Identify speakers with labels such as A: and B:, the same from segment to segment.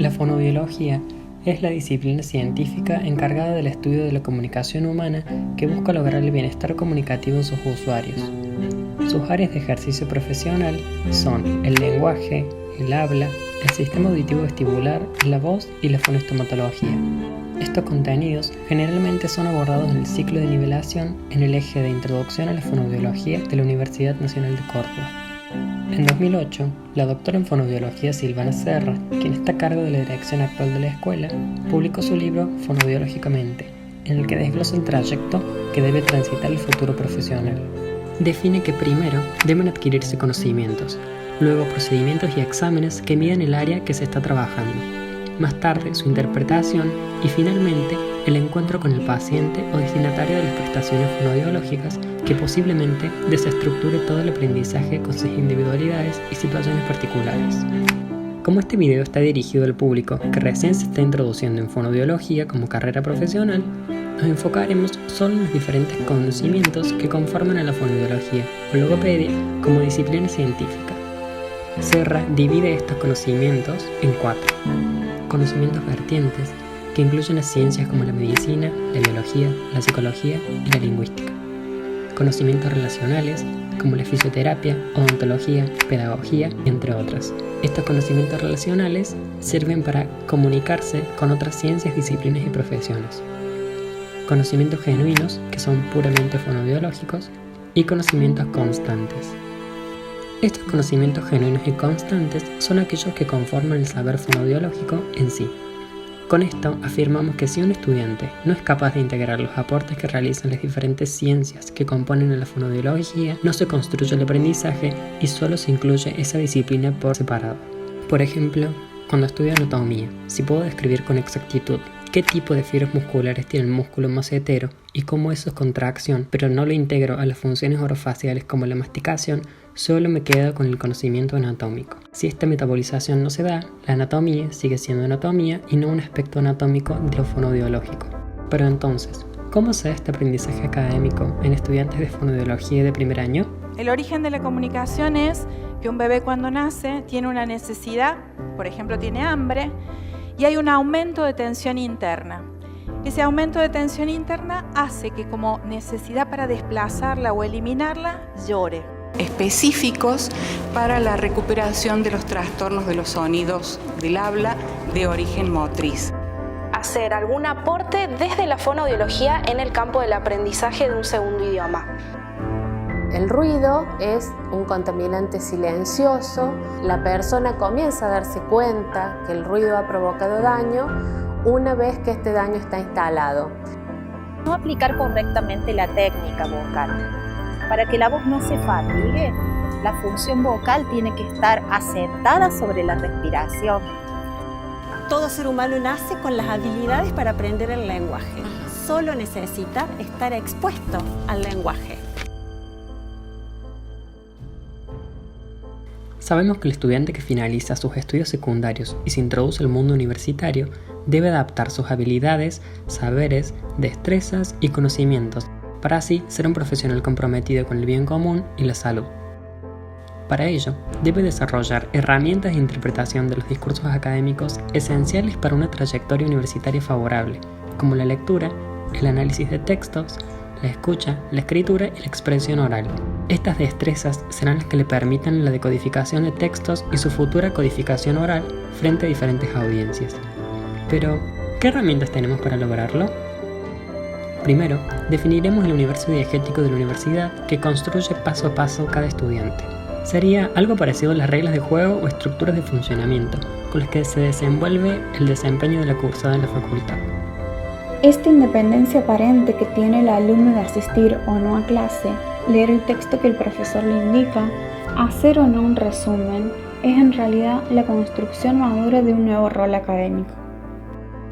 A: La fonoaudiología es la disciplina científica encargada del estudio de la comunicación humana que busca lograr el bienestar comunicativo en sus usuarios. Sus áreas de ejercicio profesional son el lenguaje, el habla, el sistema auditivo vestibular, la voz y la fonoestomatología. Estos contenidos generalmente son abordados en el ciclo de nivelación en el eje de Introducción a la Fonoaudiología de la Universidad Nacional de Córdoba. En 2008, la doctora en fonoaudiología Silvana Serra, quien está a cargo de la dirección actual de la escuela, publicó su libro Fonoaudiológicamente, en el que desglosa el trayecto que debe transitar el futuro profesional. Define que primero deben adquirirse conocimientos, luego procedimientos y exámenes que miden el área que se está trabajando, más tarde su interpretación y finalmente el encuentro con el paciente o destinatario de las prestaciones fonoaudiológicas que posiblemente desestructure todo el aprendizaje con sus individualidades y situaciones particulares. Como este video está dirigido al público que recién se está introduciendo en fonoaudiología como carrera profesional, nos enfocaremos solo en los diferentes conocimientos que conforman a la fonoaudiología o logopedia como disciplina científica. Serra divide estos conocimientos en 4. Conocimientos vertientes, que incluyen las ciencias como la medicina, la biología, la psicología y la lingüística. Conocimientos relacionales, como la fisioterapia, odontología, pedagogía, entre otras. Estos conocimientos relacionales sirven para comunicarse con otras ciencias, disciplinas y profesiones. Conocimientos genuinos, que son puramente fonoaudiológicos, y conocimientos constantes. Estos conocimientos genuinos y constantes son aquellos que conforman el saber fonoaudiológico en sí. Con esto afirmamos que si un estudiante no es capaz de integrar los aportes que realizan las diferentes ciencias que componen a la fonoaudiología, no se construye el aprendizaje y solo se incluye esa disciplina por separado. Por ejemplo, cuando estudio anatomía, si puedo describir con exactitud qué tipo de fibras musculares tiene el músculo macetero y cómo eso es contracción, pero no lo integro a las funciones orofaciales como la masticación, solo me quedo con el conocimiento anatómico. Si esta metabolización no se da, la anatomía sigue siendo anatomía y no un aspecto anatómico de lo fonoaudiológico. Pero entonces, ¿cómo se da este aprendizaje académico en estudiantes de fonoaudiología de primer año?
B: El origen de la comunicación es que un bebé cuando nace tiene una necesidad, por ejemplo tiene hambre, y hay un aumento de tensión interna. Ese aumento de tensión interna hace que como necesidad para desplazarla o eliminarla, llore.
C: Específicos para la recuperación de los trastornos de los sonidos del habla de origen motriz.
D: Hacer algún aporte desde la fonoaudiología en el campo del aprendizaje de un segundo idioma.
E: El ruido es un contaminante silencioso. La persona comienza a darse cuenta que el ruido ha provocado daño una vez que este daño está instalado.
F: No aplicar correctamente la técnica vocal. Para que la voz no se fatigue, la función vocal tiene que estar asentada sobre la respiración.
G: Todo ser humano nace con las habilidades para aprender el lenguaje. Solo necesita estar expuesto al lenguaje.
A: Sabemos que el estudiante que finaliza sus estudios secundarios y se introduce al mundo universitario debe adaptar sus habilidades, saberes, destrezas y conocimientos para así ser un profesional comprometido con el bien común y la salud. Para ello, debe desarrollar herramientas de interpretación de los discursos académicos esenciales para una trayectoria universitaria favorable, como la lectura, el análisis de textos, la escucha, la escritura y la expresión oral. Estas destrezas serán las que le permitan la decodificación de textos y su futura codificación oral frente a diferentes audiencias. Pero, ¿qué herramientas tenemos para lograrlo? Primero, definiremos el universo diegético de la universidad que construye paso a paso cada estudiante. Sería algo parecido a las reglas de juego o estructuras de funcionamiento con las que se desenvuelve el desempeño de la cursada en la facultad.
H: Esta independencia aparente que tiene el alumno de asistir o no a clase, leer el texto que el profesor le indica, hacer o no un resumen, es en realidad la construcción madura de un nuevo rol académico.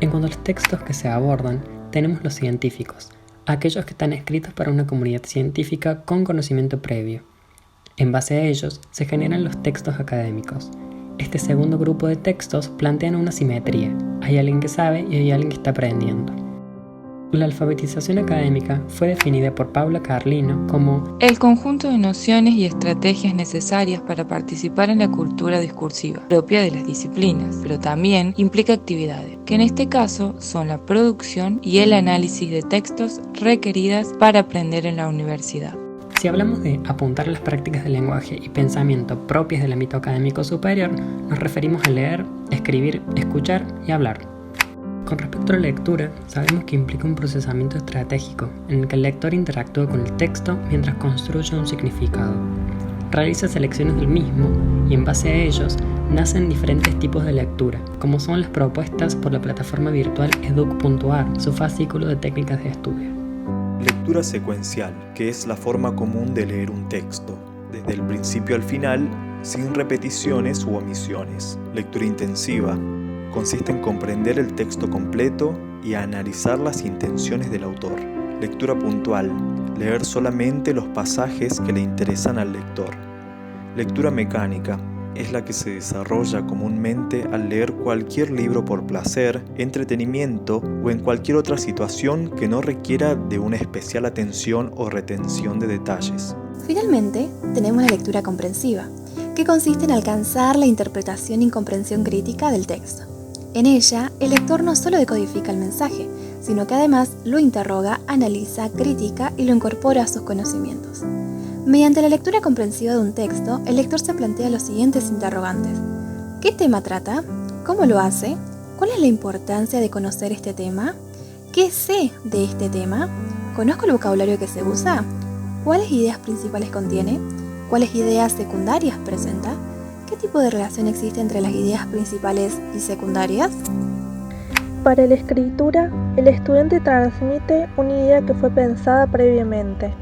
A: En cuanto a los textos que se abordan, tenemos los científicos, aquellos que están escritos para una comunidad científica con conocimiento previo. En base a ellos se generan los textos académicos. Este segundo grupo de textos plantean una simetría. Hay alguien que sabe y hay alguien que está aprendiendo. La alfabetización académica fue definida por Paula Carlino como
I: el conjunto de nociones y estrategias necesarias para participar en la cultura discursiva, propia de las disciplinas, pero también implica actividades, que en este caso son la producción y el análisis de textos requeridas para aprender en la universidad.
A: Si hablamos de apuntar las prácticas de lenguaje y pensamiento propias del ámbito académico superior, nos referimos a leer, escribir, escuchar y hablar. Con respecto a la lectura, sabemos que implica un procesamiento estratégico en el que el lector interactúa con el texto mientras construye un significado. Realiza selecciones del mismo y en base a ellos nacen diferentes tipos de lectura, como son las propuestas por la plataforma virtual educ.ar, su fascículo de técnicas de estudio.
J: Lectura secuencial, que es la forma común de leer un texto, desde el principio al final, sin repeticiones u omisiones. Lectura intensiva consiste en comprender el texto completo y analizar las intenciones del autor. Lectura puntual, leer solamente los pasajes que le interesan al lector. Lectura mecánica, es la que se desarrolla comúnmente al leer cualquier libro por placer, entretenimiento o en cualquier otra situación que no requiera de una especial atención o retención de detalles.
K: Finalmente, tenemos la lectura comprensiva, que consiste en alcanzar la interpretación y comprensión crítica del texto. En ella, el lector no solo decodifica el mensaje, sino que además lo interroga, analiza, critica y lo incorpora a sus conocimientos. Mediante la lectura comprensiva de un texto, el lector se plantea los siguientes interrogantes. ¿Qué tema trata? ¿Cómo lo hace? ¿Cuál es la importancia de conocer este tema? ¿Qué sé de este tema? ¿Conozco el vocabulario que se usa? ¿Cuáles ideas principales contiene? ¿Cuáles ideas secundarias presenta? ¿Qué tipo de relación existe entre las ideas principales y secundarias?
L: Para la escritura, el estudiante transmite una idea que fue pensada previamente.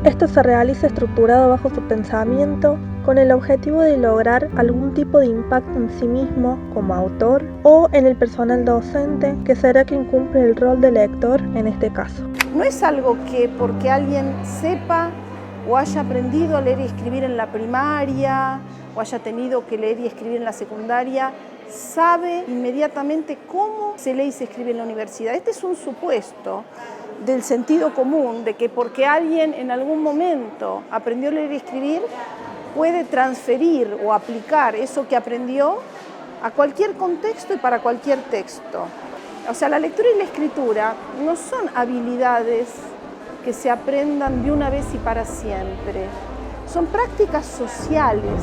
L: Esto se realiza estructurado bajo su pensamiento con el objetivo de lograr algún tipo de impacto en sí mismo como autor o en el personal docente, que será quien cumple el rol de lector en este caso.
M: No es algo que porque alguien sepa o haya aprendido a leer y escribir en la primaria o haya tenido que leer y escribir en la secundaria, sabe inmediatamente cómo se lee y se escribe en la universidad. Este es un supuesto del sentido común, de que porque alguien en algún momento aprendió a leer y escribir, puede transferir o aplicar eso que aprendió a cualquier contexto y para cualquier texto. O sea, la lectura y la escritura no son habilidades que se aprendan de una vez y para siempre. Son prácticas sociales,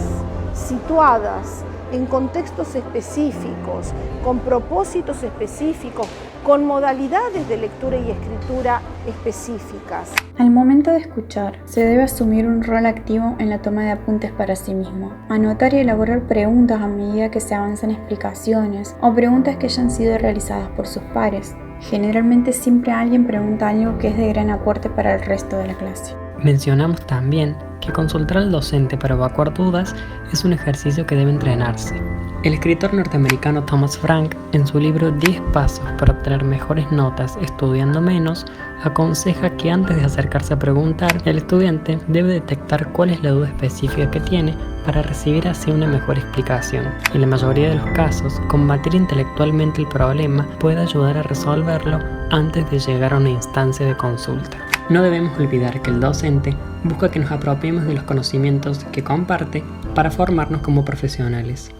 M: situadas en contextos específicos, con propósitos específicos, con modalidades de lectura y escritura específicas.
H: Al momento de escuchar, se debe asumir un rol activo en la toma de apuntes para sí mismo, anotar y elaborar preguntas a medida que se avanzan explicaciones o preguntas que hayan sido realizadas por sus pares. Generalmente siempre alguien pregunta algo que es de gran aporte para el resto de la clase.
A: Mencionamos también que consultar al docente para evacuar dudas es un ejercicio que debe entrenarse. El escritor norteamericano Thomas Frank, en su libro 10 pasos para obtener mejores notas estudiando menos, aconseja que antes de acercarse a preguntar, el estudiante debe detectar cuál es la duda específica que tiene para recibir así una mejor explicación. En la mayoría de los casos, combatir intelectualmente el problema puede ayudar a resolverlo antes de llegar a una instancia de consulta. No debemos olvidar que el docente busca que nos apropiemos de los conocimientos que comparte para formarnos como profesionales.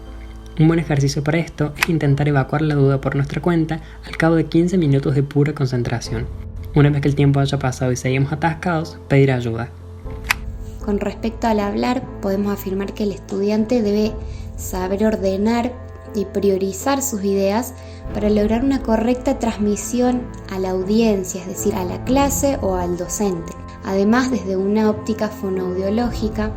A: Un buen ejercicio para esto es intentar evacuar la duda por nuestra cuenta al cabo de 15 minutos de pura concentración. Una vez que el tiempo haya pasado y seguimos atascados, pedir ayuda.
K: Con respecto al hablar, podemos afirmar que el estudiante debe saber ordenar y priorizar sus ideas para lograr una correcta transmisión a la audiencia, es decir, a la clase o al docente. Además, desde una óptica fonoaudiológica,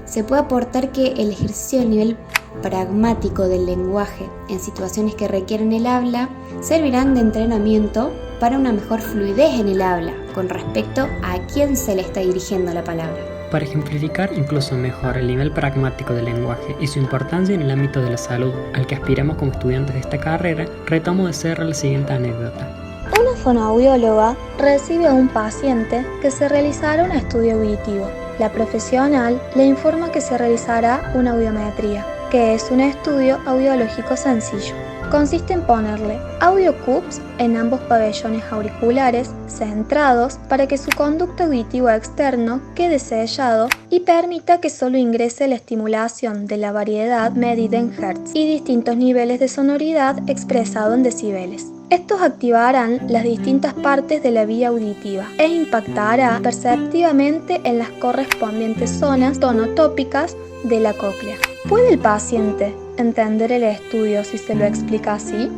K: se puede aportar que el ejercicio a nivel pragmático del lenguaje en situaciones que requieren el habla servirán de entrenamiento para una mejor fluidez en el habla con respecto a quién se le está dirigiendo la palabra.
A: Para ejemplificar incluso mejor el nivel pragmático del lenguaje y su importancia en el ámbito de la salud al que aspiramos como estudiantes de esta carrera, retomo de cerrar la siguiente anécdota.
L: Una fonoaudióloga recibe a un paciente que se realizará un estudio auditivo. La profesional le informa que se realizará una audiometría, que es un estudio audiológico sencillo.
H: consiste en ponerle audio cubes en ambos pabellones auriculares centrados para que su conducto auditivo externo quede sellado y permita que solo ingrese la estimulación de la variedad medida en hertz y distintos niveles de sonoridad expresado en decibeles. Estos activarán las distintas partes de la vía auditiva e impactará perceptivamente en las correspondientes zonas tonotópicas de la cóclea. ¿Puede el paciente entender el estudio si se lo explica así?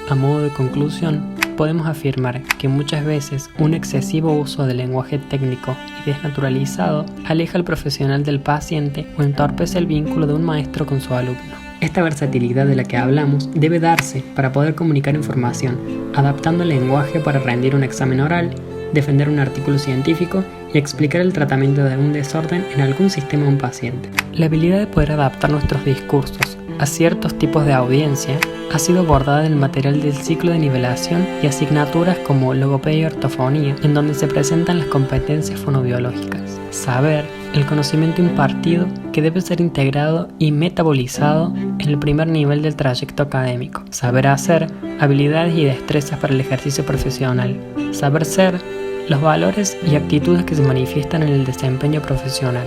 A: A modo de conclusión, podemos afirmar que muchas veces un excesivo uso del lenguaje técnico y desnaturalizado aleja al profesional del paciente o entorpece el vínculo de un maestro con su alumno. Esta versatilidad de la que hablamos debe darse para poder comunicar información, adaptando el lenguaje para rendir un examen oral, defender un artículo científico y explicar el tratamiento de algún desorden en algún sistema a un paciente. La habilidad de poder adaptar nuestros discursos a ciertos tipos de audiencia ha sido abordada en el material del ciclo de nivelación y asignaturas como logopedia y ortofonía, en donde se presentan las competencias fonobiológicas. Saber, el conocimiento impartido que debe ser integrado y metabolizado en el primer nivel del trayecto académico. Saber hacer, habilidades y destrezas para el ejercicio profesional. Saber ser, los valores y actitudes que se manifiestan en el desempeño profesional.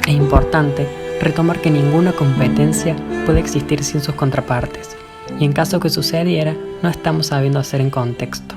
A: Es importante retomar que ninguna competencia puede existir sin sus contrapartes, y en caso que sucediera, no estamos sabiendo hacer en contexto.